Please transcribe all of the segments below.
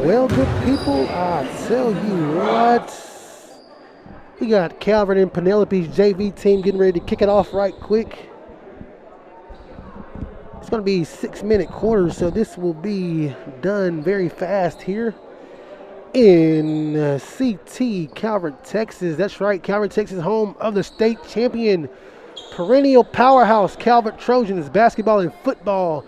Well, good people, I tell you what, we got Calvert and Penelope's JV team getting ready to kick it off right quick. It's going to be 6-minute quarters, so this will be done very fast here in CT, Calvert, Texas. That's right, Calvert, Texas, home of the state champion, perennial powerhouse Calvert Trojans, basketball and football.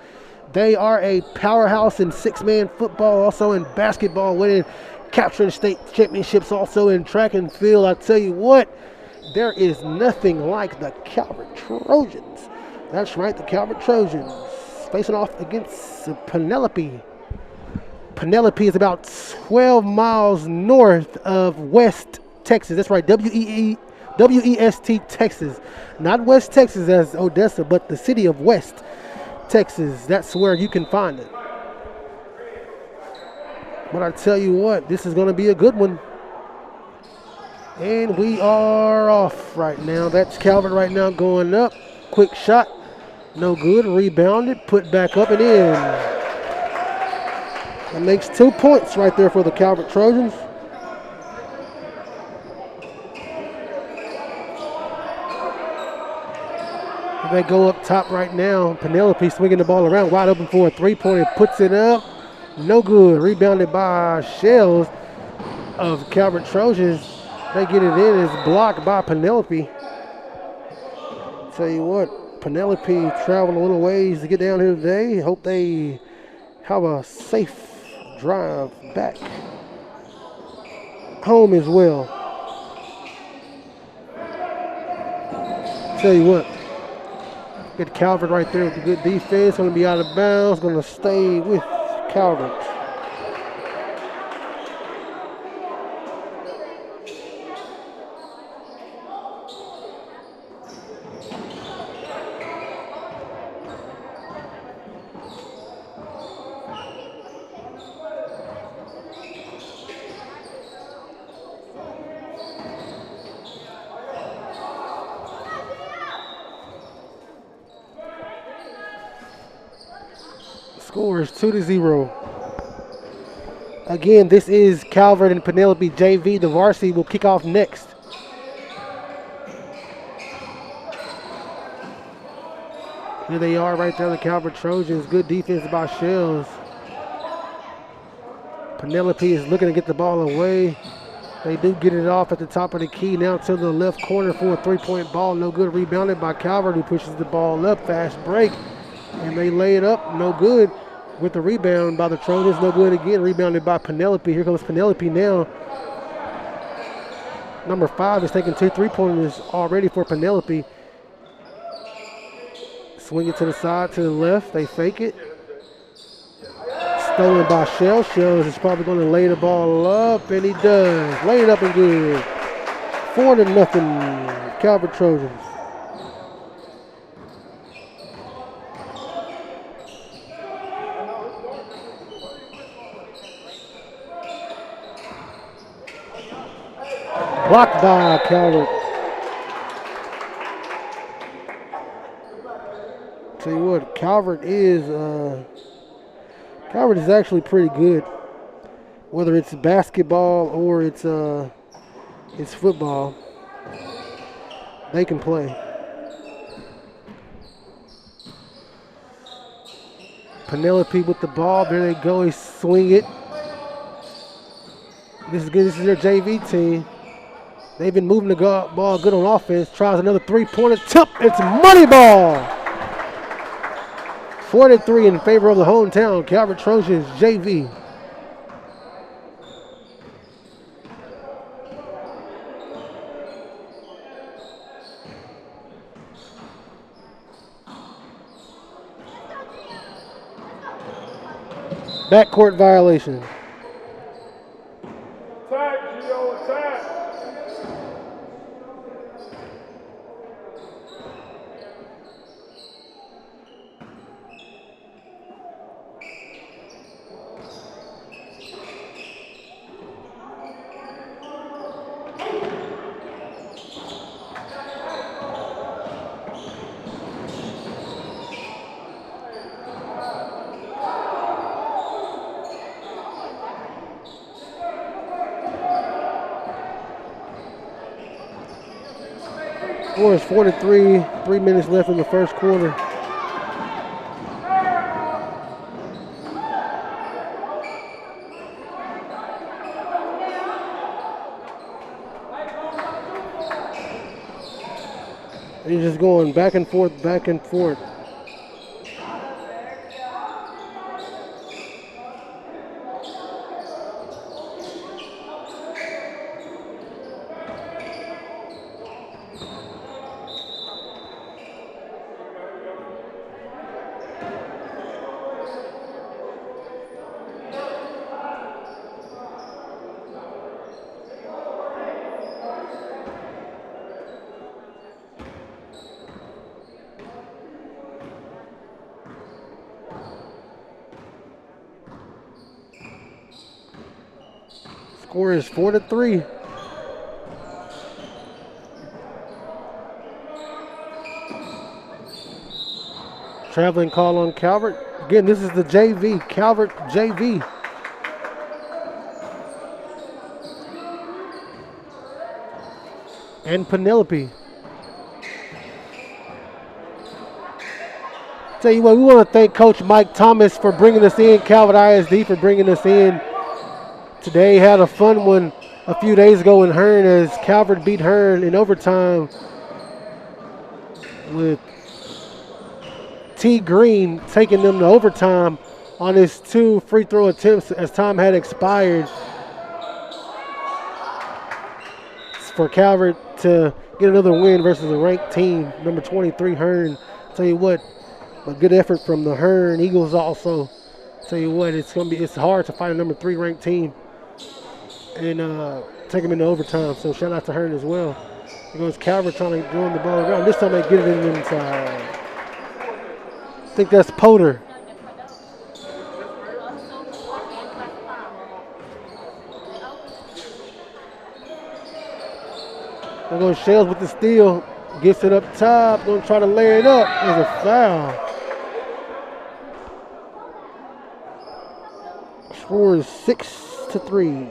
They are a powerhouse in six-man football, also in basketball, winning, capturing state championships, also in track and field. I tell you what, there is nothing like the Calvert Trojans. That's right, the Calvert Trojans facing off against Penelope. Penelope is about 12 miles north of West Texas. That's right, W-E-S-T, Texas. Not West Texas as Odessa, but the city of West Texas. That's where you can find it. But I tell you what, this is going to be a good one. And we are off right now. That's Calvert right now going up. Quick shot. No good. Rebounded. Put back up and in. That makes 2 points right there for the Calvert Trojans. They go up top right now. Penelope swinging the ball around, wide open for a three-pointer. Puts it up. No good. Rebounded by Shells of Calvert Trojans. They get it in. It's blocked by Penelope. Tell you what, Penelope traveled a little ways to get down here today. Hope they have a safe drive back home as well. Tell you what, get Calvert right there with the good defense. Going to be out of bounds. Going to stay with Calvert. Score is 2-0. Again, this is Calvert and Penelope JV. The varsity will kick off next. Here they are right there, the Calvert Trojans. Good defense by Shells. Penelope is looking to get the ball away. They do get it off at the top of the key. Now to the left corner for a three-point ball. No good. Rebounded by Calvert, who pushes the ball up. Fast break. And they lay it up. No good. With the rebound by the Trojans. No good again. Rebounded by Penelope. Here comes Penelope now. Number 5 is taking 2 three-pointers already for Penelope. Swing it to the side, to the left. They fake it. Stolen by Shell. Shells is probably going to lay the ball up, and he does. Lay it up and good. 4-0, Calvert Trojans. Blocked by Calvert. Tell you what, Calvert is actually pretty good. Whether it's basketball or it's football, they can play. Penelope with the ball. There they go. They swing it. This is good. This is their JV team. They've been moving the ball good on offense. Tries another three-pointer. Tip. It's money ball. 4-3 in favor of the hometown Calvert Trojans JV. Backcourt violation. Attack, Gio, attack. Score is 4-3. 3 minutes left in the first quarter. He's just going back and forth, back and forth. Score is 4-3. Traveling call on Calvert. Again, this is the JV, Calvert JV. And Penelope. Tell you what, we want to thank Coach Mike Thomas for bringing us in, Calvert ISD for bringing us in. Today had a fun one a few days ago in Hearn as Calvert beat Hearn in overtime with T. Green taking them to overtime on his 2 free throw attempts as time had expired. For Calvert to get another win versus a ranked team, number 23 Hearn. Tell you what, a good effort from the Hearn Eagles also. Tell you what, it's hard to find a number 3 ranked team and take them into overtime. So shout out to Hearn as well. Here goes Calvert trying to run the ball around. This time they get it in inside. I think that's Potter. There goes Shells with the steal. Gets it up top. Going to try to lay it up. There's a foul. Score is 6-3.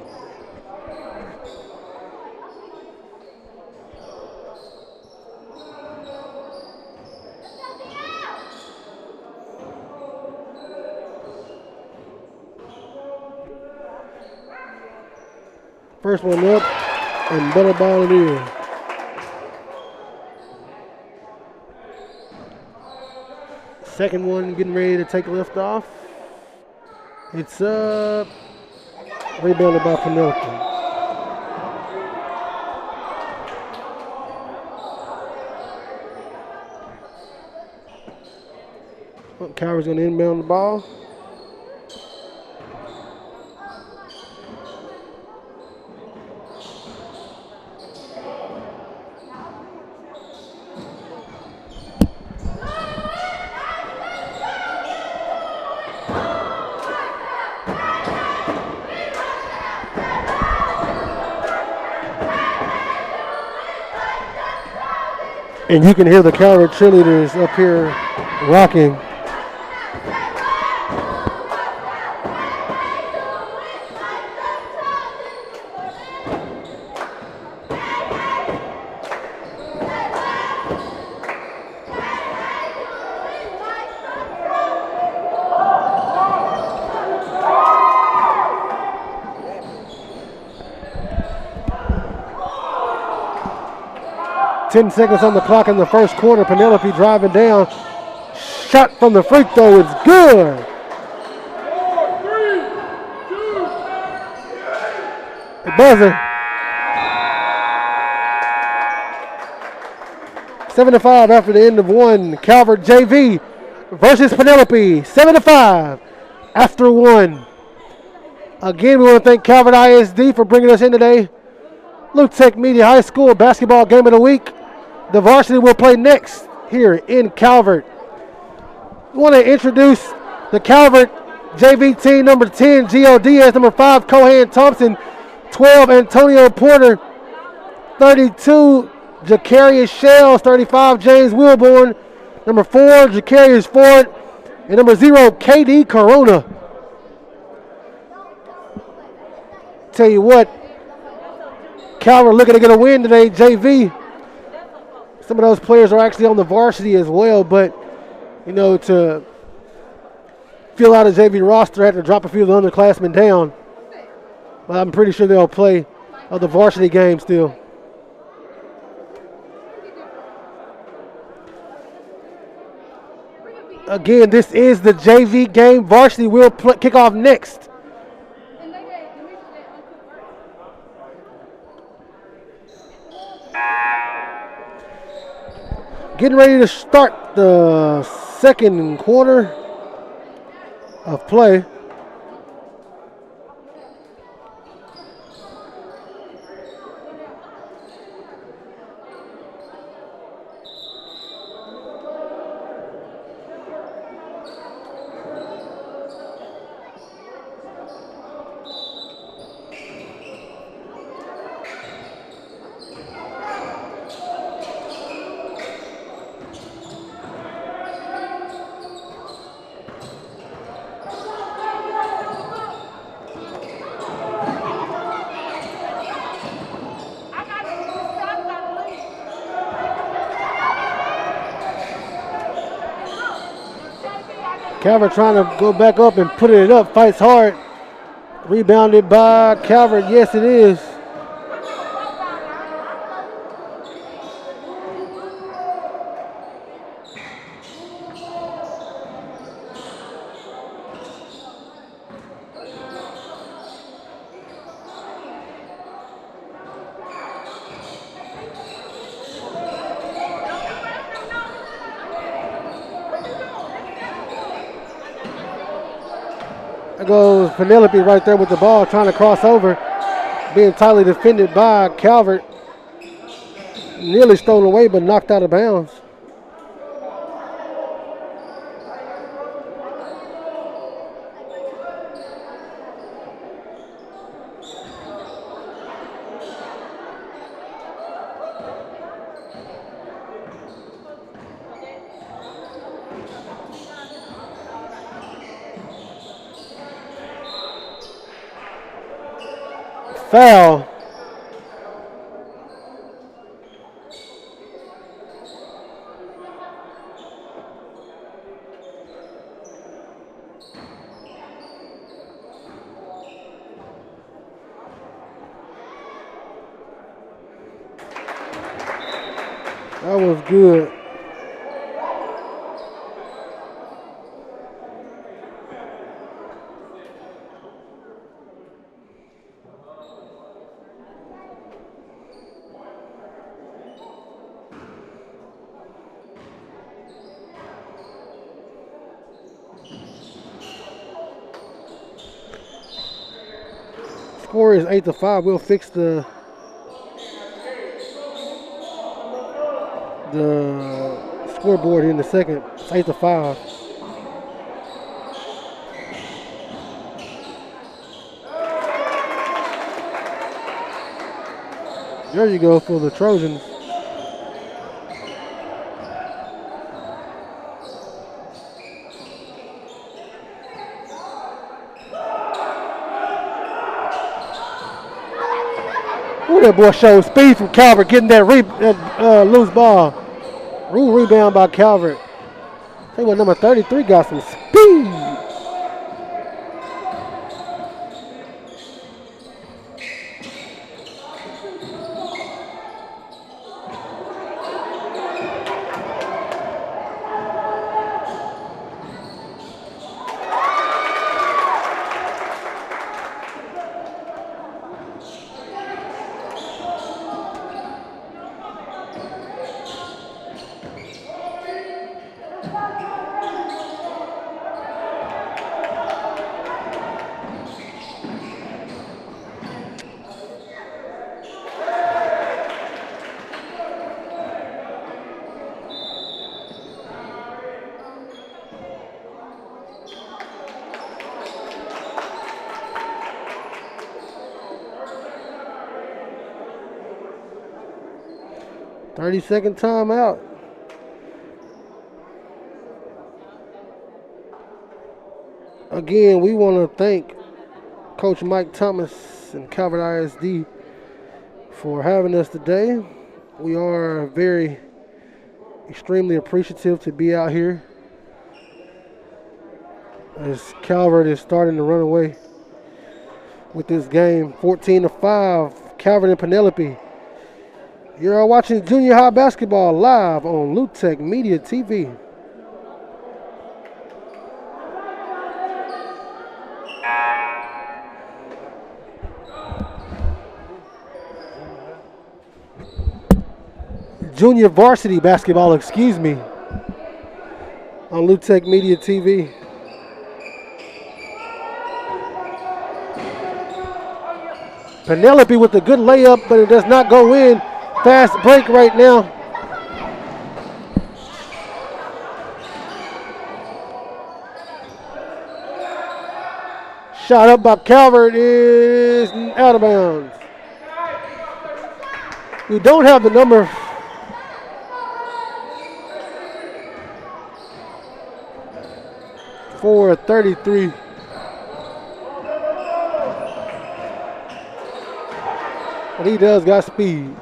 First one up, and butterball it is. Second one getting ready to take lift off. It's up. Rebounded by Penelope. Calvert's going to inbound the ball. And you can hear the Calvert cheerleaders up here rocking. Ten seconds on the clock in the first quarter. Penelope driving down. Shot from the free throw is good. 4, 3, 2. The buzzer. 7-5 after the end of one. Calvert JV versus Penelope. 7-5 after one. Again, we want to thank Calvert ISD for bringing us in today. Luke Tech Media High School basketball game of the week. The varsity will play next here in Calvert. We want to introduce the Calvert JV team. Number 10, Gio Diaz. Number 5, Cohan Thompson. 12, Antonio Porter. 32, Jacarius Shells. 35, James Wilborn. Number 4, Jacarius Ford. And number 0, KD Corona. Tell you what, Calvert looking to get a win today, JV. some of those players are actually on the varsity as well, but, you know, to fill out a JV roster, I had to drop a few of the underclassmen down. But I'm pretty sure they'll play the varsity game still. Again, this is the JV game. Varsity will kick off next. Getting ready to start the second quarter of play. Calvert trying to go back up and put it up, fights hard. Rebounded by Calvert, yes it is. There goes Penelope right there with the ball, trying to cross over. Being tightly defended by Calvert. Nearly stolen away, but knocked out of bounds. Foul. That was good. Score is 8-5. We'll fix the scoreboard in a second. It's 8-5. There you go for the Trojans. Ooh, that boy showed speed from Calvert, getting that loose ball. Rebound by Calvert. I think what number 33 got some speed. Second timeout. Again, we want to thank Coach Mike Thomas and Calvert ISD for having us today. We are very Extremely appreciative to be out here as Calvert is starting to run away with this game. 14-5, Calvert and Penelope. You're watching junior high basketball live on Lutech Media TV. Junior varsity basketball, excuse me, on Lutech Media TV. Penelope with a good layup, but it does not go in. Fast break right now. Shot up by Calvert is out of bounds. We don't have the number. For 33. But he does got speed.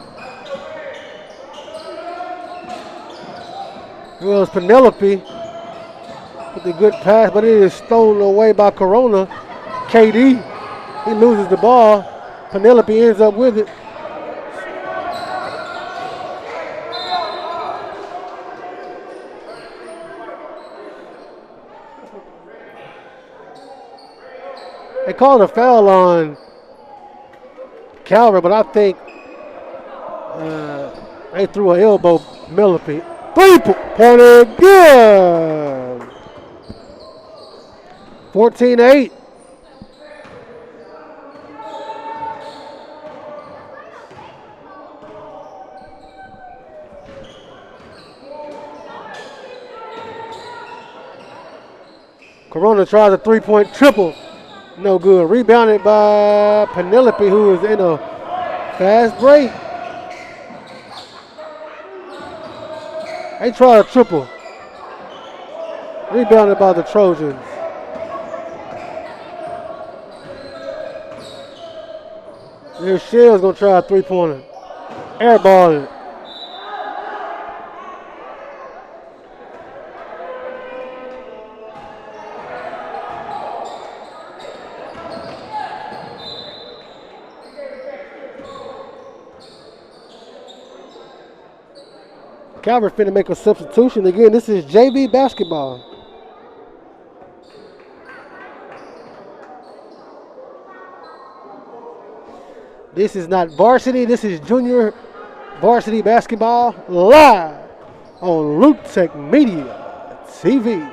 It was Penelope with a good pass, but it is stolen away by Corona. KD, he loses the ball. Penelope ends up with it. They called a foul on Calvert, but I think they threw an elbow. Penelope. Three-pointer good. 14-8. Corona tries a three-point triple. No good. Rebounded by Penelope, who is in a fast break. They try a triple. Rebounded by the Trojans. There's Shell's going to try a three-pointer. Airball it. Calvert finna make a substitution. Again, this is JV basketball. This is not varsity. This is junior varsity basketball live on Lutech Media TV.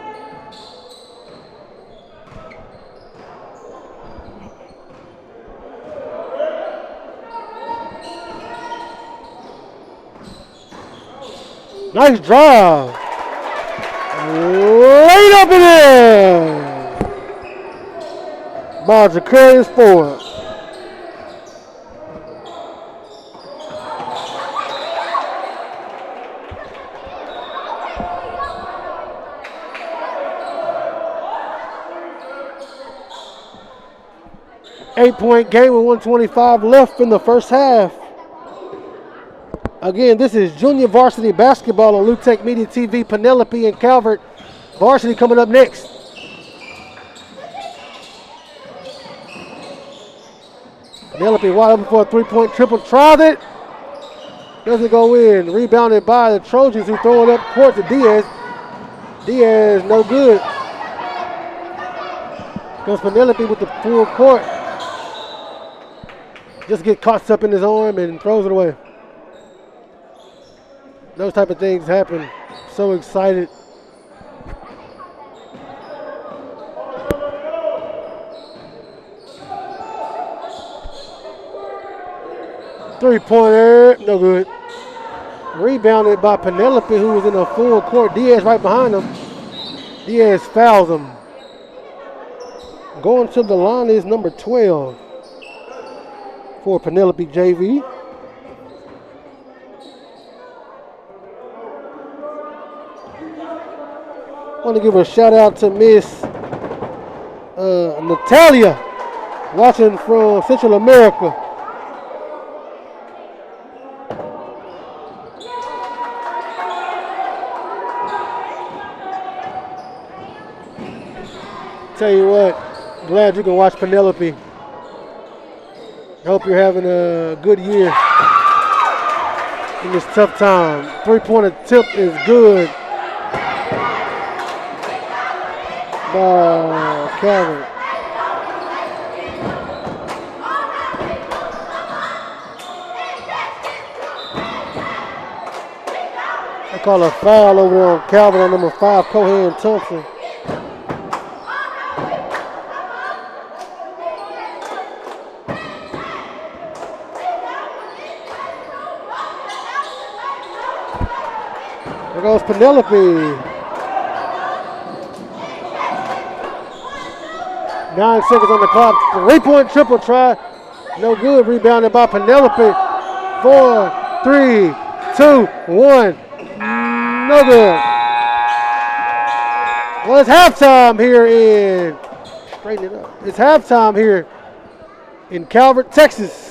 Nice drive. Right up in there. By Jacarius Ford. Eight-point game with 125 left in the first half. Again, this is junior varsity basketball on Lutech Media TV. Penelope and Calvert varsity coming up next. Penelope wide open for a three-point triple. Tries it. Doesn't go in. Rebounded by the Trojans, who throw it up court to Diaz. Diaz, no good. Comes Penelope with the full court. Just get caught up in his arm and throws it away. Those type of things happen. So excited. Three-pointer, no good. Rebounded by Penelope, who was in a full court. Diaz right behind him. Diaz fouls him. Going to the line is number 12 for Penelope JV. I want to give a shout out to Miss Natalia, watching from Central America. Tell you what, glad you can watch Penelope. Hope you're having a good year in this tough time. 3-point attempt is good by Calvert. They call a foul over there on Calvert on number 5, Cohan Thompson. There goes Penelope. 9 seconds on the clock. 3-point triple try. No good. Rebounded by Penelope. 4, 3, 2, 1. No good. Well, it's halftime here in. Straighten it up. It's halftime here in Calvert, Texas.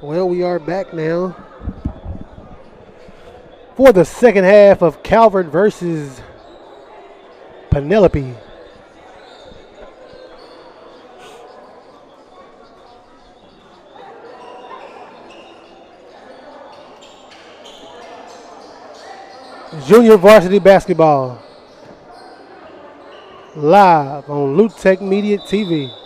Well, we are back now for the second half of Calvert versus Penelope. Junior varsity basketball. Live on Lutech Media TV.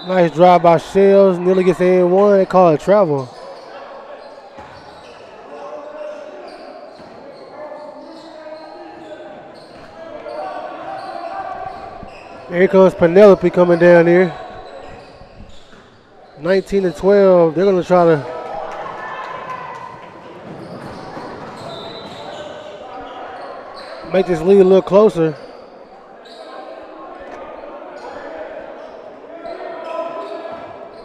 Nice drive by Shells. Nearly gets in one. They call it travel. Here comes Penelope coming down here. 19-12. They're going to try to make this lead a little closer.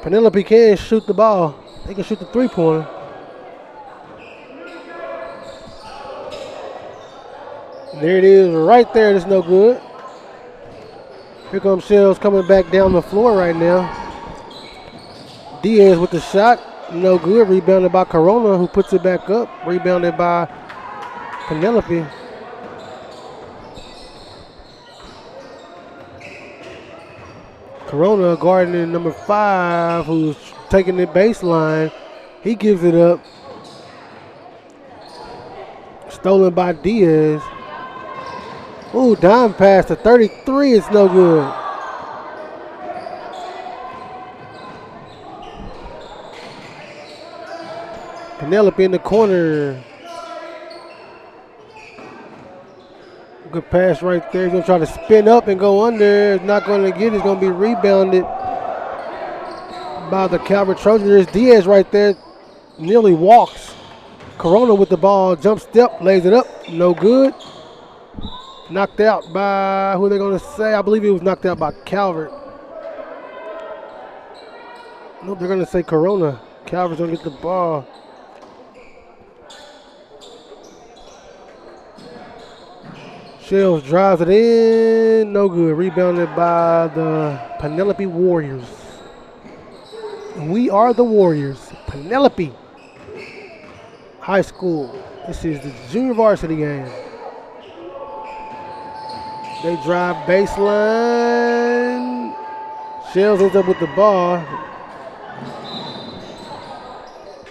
Penelope can shoot the ball. They can shoot the three-pointer. There it is right there. That's no good. Here comes Shells coming back down the floor right now. Diaz with the shot. No good. Rebounded by Corona, who puts it back up. Rebounded by Penelope. Corona guarding number 5, who's taking the baseline. He gives it up. Stolen by Diaz. Ooh, dime pass to 33. It's no good. Penelope in the corner. Good pass right there. He's going to try to spin up and go under. It's not going to get it. It's going to be rebounded by the Calvert Trojans. Diaz right there nearly walks. Corona with the ball. Jump step. Lays it up. No good. Knocked out by, who are they going to say? I believe he was knocked out by Calvert. Nope, they're going to say Corona. Calvert's going to get the ball. Shells drives it in. No good. Rebounded by the Penelope Warriors. We are the Warriors. Penelope High School. This is the junior varsity game. They drive baseline. Shells ends up with the ball.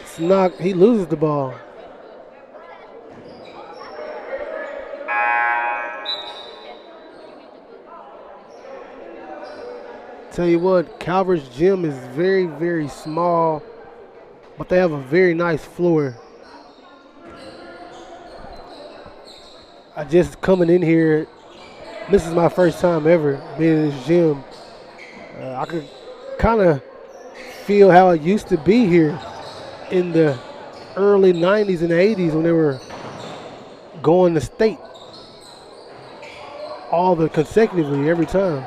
It's knocked. He loses the ball. Tell you what, Calvert's gym is very, very small, but they have a very nice floor. I just coming in here. This is my first time ever being in this gym. I could kind of feel how it used to be here in the early 90s and 80s when they were going to state all the consecutively every time.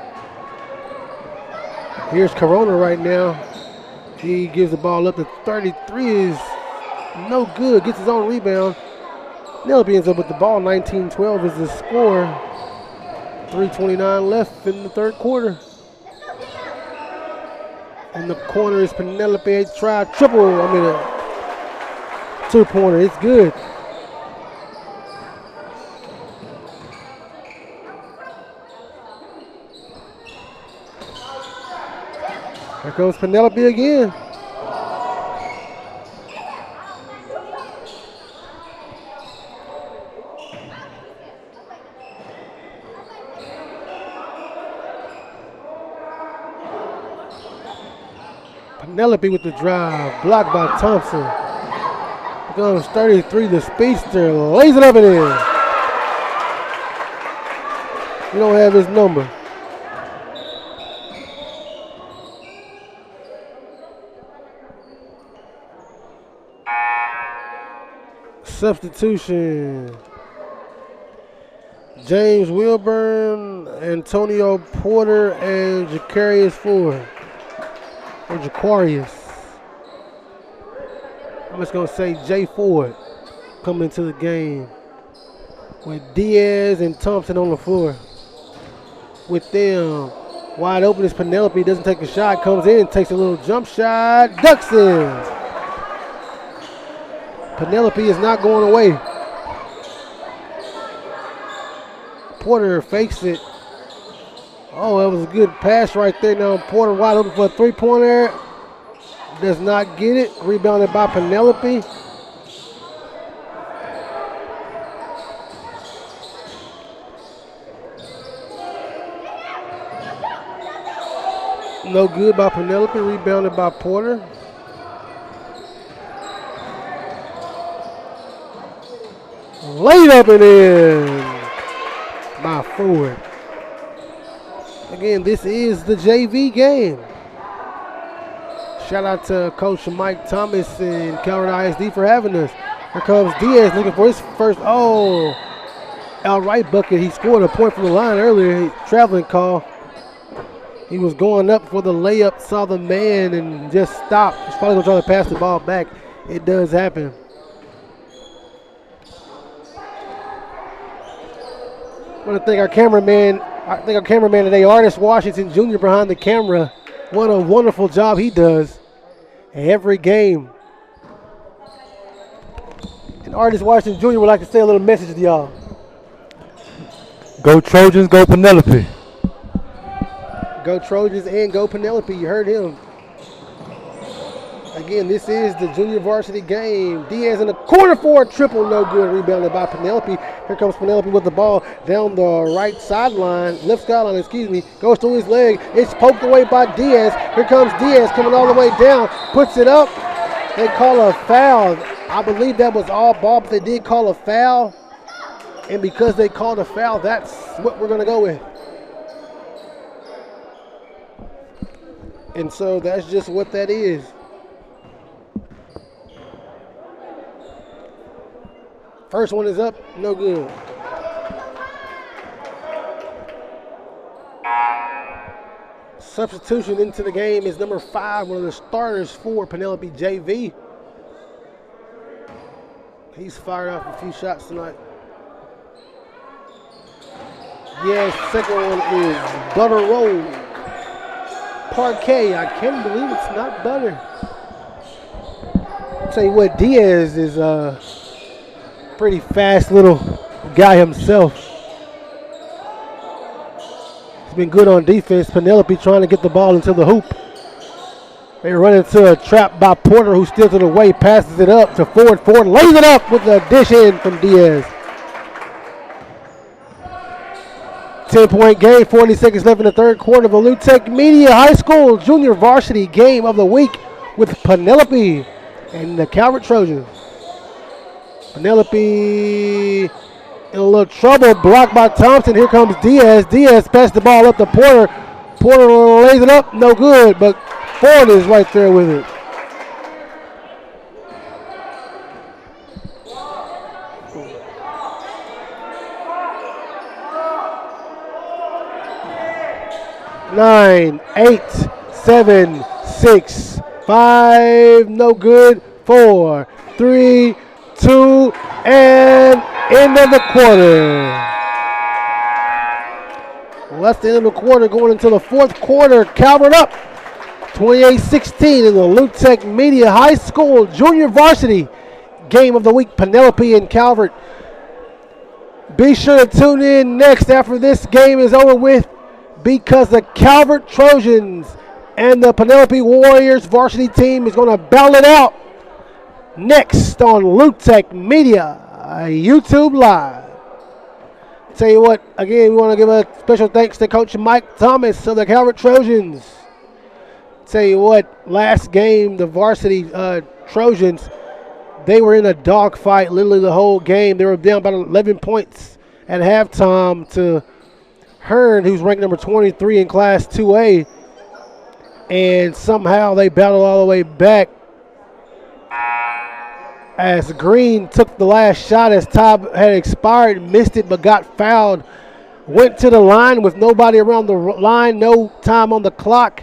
Here's Corona right now. He gives the ball up to 33. Is no good. Gets his own rebound. Penelope ends up with the ball. 19-12 is the score. 3:29 left in the third quarter. In the corner is Penelope. Try triple. I mean a two-pointer. It's good. Here comes Penelope again. Penelope with the drive, blocked by Thompson. Here comes 33, the speedster, lays it up and in. You don't have his number. Substitution. James Wilburn, Antonio Porter, and Jacarius Ford. Or Jaquarius. I'm just going to say Jay Ford coming into the game. with Diaz and Thompson on the floor. With them wide open is Penelope, doesn't take a shot, comes in, takes a little jump shot, ducks in. Penelope is not going away. Porter fakes it. Oh, that was a good pass right there. Now Porter wide open for a three-pointer. Does not get it. Rebounded by Penelope. No good by Penelope. Rebounded by Porter. Laid up and in by Ford. Again, this is the JV game. Shout out to Coach Mike Thomas and Calvert ISD for having us. Here comes Diaz looking for his first, outright bucket. He scored a point from the line earlier, traveling call. He was going up for the layup, saw the man and just stopped. He's probably gonna try to pass the ball back. It does happen. I want to thank our cameraman. Today, Artist Washington Jr. behind the camera. What a wonderful job he does every game. And Artist Washington Jr. would like to say a little message to y'all. Go Trojans, go Penelope. Go Trojans and go Penelope. You heard him. Again, this is the junior varsity game. Diaz in the corner for a triple, no good. Rebounded by Penelope. Here comes Penelope with the ball down the right sideline, left sideline, goes through his leg. It's poked away by Diaz. Here comes Diaz coming all the way down, puts it up. They call a foul. I believe that was all ball, but they did call a foul. And because they called a foul, that's what we're going to go with. And so that's just what that is. First one is up, no good. Substitution into the game is number 5, one of the starters for Penelope JV. He's fired off a few shots tonight. Yes, second one is Butter Roll. Parquet, I can't believe it's not butter. I'll tell you what, Diaz is pretty fast little guy himself. He's been good on defense. Penelope trying to get the ball into the hoop. They run into a trap by Porter, who steals it away, passes it up to Ford. Ford lays it up with a dish in from Diaz. 10-point game, 40 seconds left in the third quarter of the Lutech Media High School Junior Varsity Game of the Week with Penelope and the Calvert Trojans. Penelope in a little trouble, blocked by Thompson. Here comes Diaz. Diaz passed the ball up to Porter. Porter lays it up, no good, but Ford is right there with it. Nine, 8, 7, 6, 5, no good. 4, 3, 2, and end of the quarter. Well, that's the end of the quarter. Going into the fourth quarter, Calvert up 28-16 in the Lutech Media High School Junior Varsity Game of the Week, Penelope and Calvert. Be sure to tune in next after this game is over with, because the Calvert Trojans and the Penelope Warriors varsity team is going to battle it out next on Lutech Media YouTube Live. Tell you what, again, we want to give a special thanks to Coach Mike Thomas of the Calvert Trojans. Tell you what, last game, the varsity Trojans, they were in a dogfight literally the whole game. They were down about 11 points at halftime to Hearn, who's ranked number 23 in Class 2A, and somehow they battled all the way back as Green took the last shot as time had expired, missed it but got fouled, went to the line with nobody around the line, no time on the clock,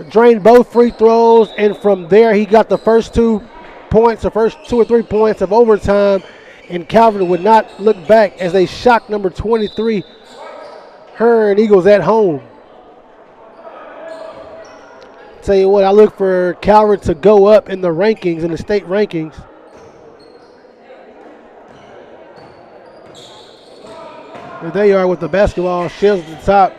drained both free throws, and from there he got the first 2 points, the first 2 or 3 points of overtime, And Calvert would not look back as they shock number 23, Hearn Eagles at home. Tell you what, I look for Calvert to go up in the rankings, in the state rankings. There they are with the basketball. Shells at the top.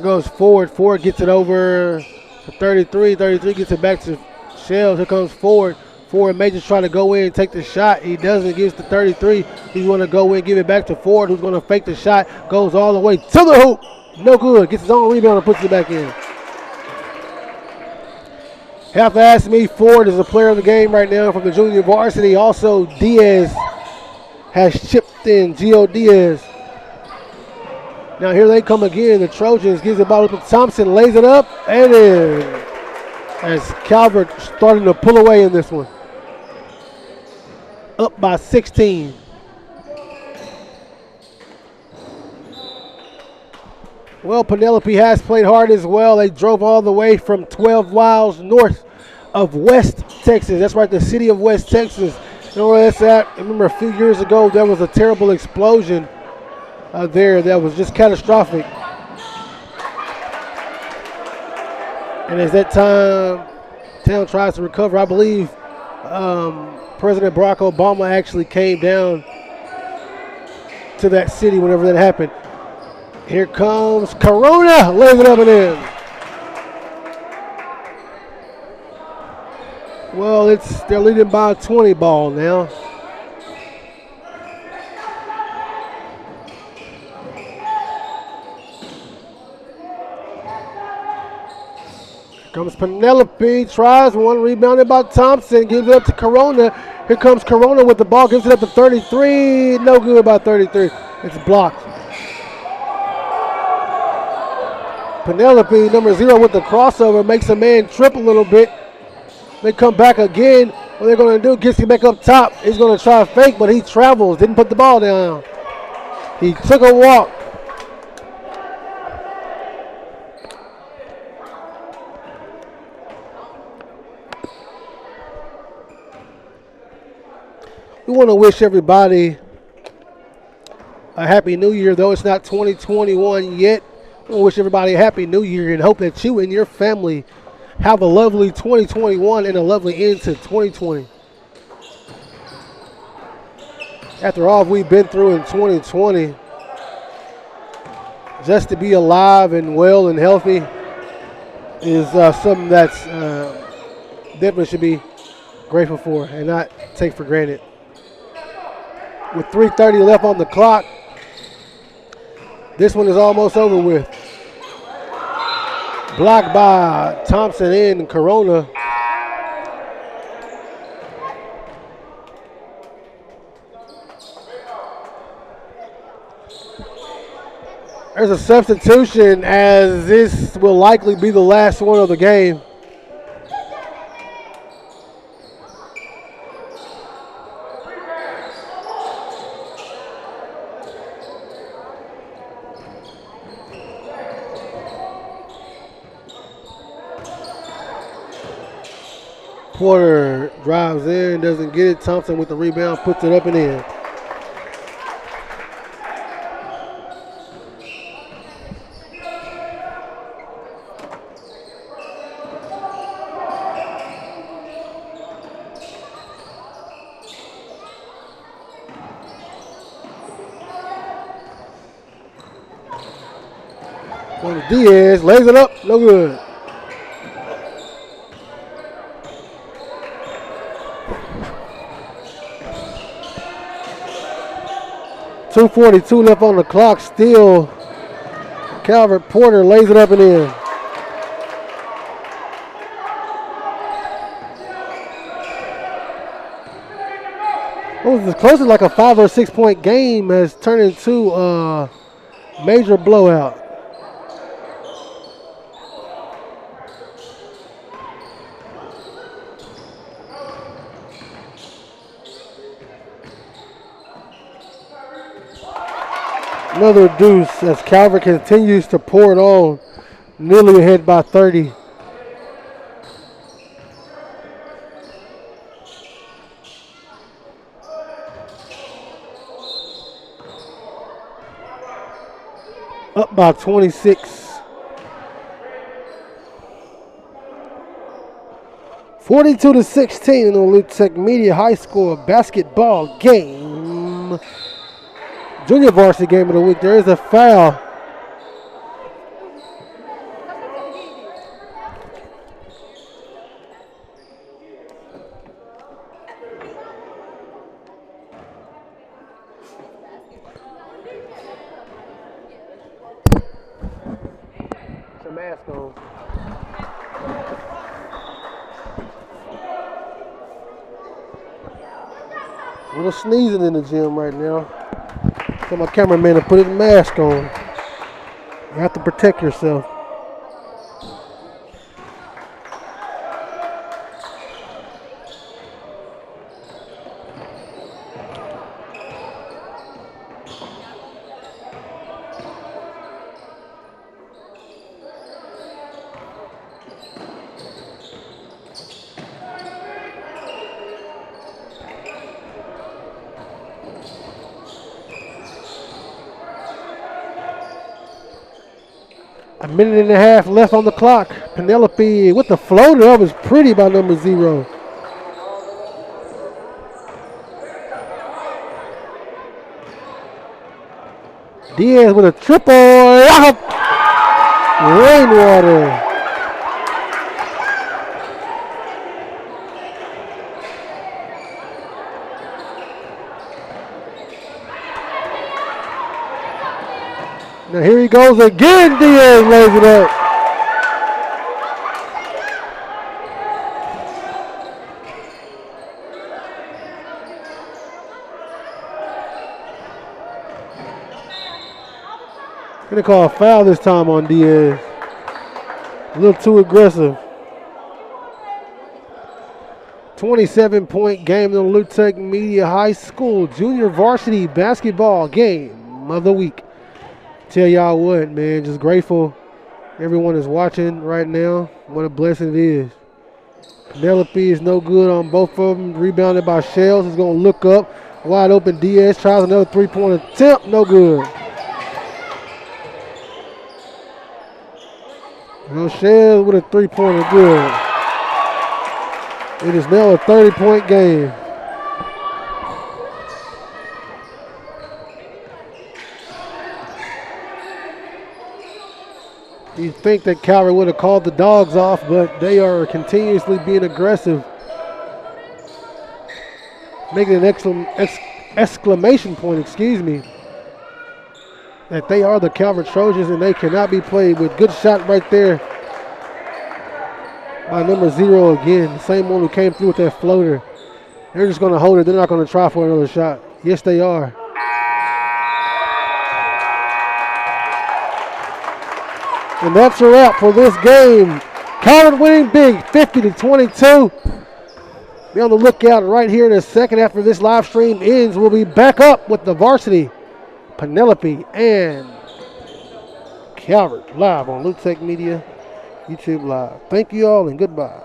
Goes forward. Ford gets it over to 33. 33 gets it back to Shells. Here comes Ford. Ford may just try to go in and take the shot. He doesn't. Gives to 33. He's going to go in, give it back to Ford, who's going to fake the shot. Goes all the way to the hoop. No good. Gets his own rebound and puts it back in. Have to ask me, Ford is the player of the game right now from the junior varsity. Also, Diaz has chipped in. Gio Diaz. Now here they come again. The Trojans gives the ball to Thompson, lays it up, and in. As Calvert starting to pull away in this one. Up by 16. Well, Penelope has played hard as well. They drove all the way from 12 miles north of West Texas. That's right, the city of West Texas. You know where that's at? I remember a few years ago there was a terrible explosion there that was just catastrophic. And as that town tries to recover, I believe President Barack Obama actually came down to that city whenever that happened. Here comes Corona, lays it up and in. Well, they're leading by a 20 ball now. Here comes Penelope, tries one, rebounded by Thompson, gives it up to Corona. Here comes Corona with the ball, gives it up to 33. No good by 33. It's blocked. Penelope, number 0 with the crossover, makes a man trip a little bit. They come back again. What they're going to do, gets him back up top. He's going to try a fake, but he travels. Didn't put the ball down. He took a walk. We want to wish everybody a happy new year, though it's not 2021 yet. I want to wish everybody a happy new year and hope that you and your family have a lovely 2021 and a lovely end to 2020. After all we've been through in 2020, just to be alive and well and healthy is something that's definitely should be grateful for and not take for granted. With 3:30 left on the clock, this one is almost over with. Blocked by Thompson and Corona. There's a substitution as this will likely be the last one of the game. Porter drives in, doesn't get it. Thompson with the rebound, puts it up and in. Diaz lays it up, no good. .242 left on the clock. Still, Calvert. Porter lays it up and in. What was this? Close to like a 5 or 6 point game has turned into a major blowout. Another deuce as Calvert continues to pour it on, nearly ahead by 30. Up by 26. 42-16 in the Lutech Media High School basketball game. Junior varsity game of the week. There is a foul. It's a mask on. A little sneezing in the gym right now. Tell my cameraman to put his mask on. You have to protect yourself. A minute and a half left on the clock. Penelope with the floater. That was pretty by number 0. Diaz with a triple. Rainwater. Now here he goes again. Diaz lays it up. Gonna call a foul this time on Diaz. A little too aggressive. 27-point game in the Lutech Media High School Junior Varsity Basketball Game of the Week. Tell y'all what, man, just grateful everyone is watching right now. What a blessing it is. Penelope is no good on both of them. Rebounded by Shells. Is going to look up. Wide open. Diaz tries another three-point attempt. No good. No, Shells with a three-pointer. Good. It is now a 30-point game. You think that Calvert would have called the dogs off, but they are continuously being aggressive. Making an exclamation point, that they are the Calvert Trojans and they cannot be played with. Good shot right there by number 0 again. The same one who came through with that floater. They're just going to hold it. They're not going to try for another shot. Yes, they are. And that's a wrap for this game. Calvert winning big, 50-22. Be on the lookout right here in a second after this live stream ends. We'll be back up with the varsity, Penelope and Calvert, live on Lutech Media, YouTube Live. Thank you all and goodbye.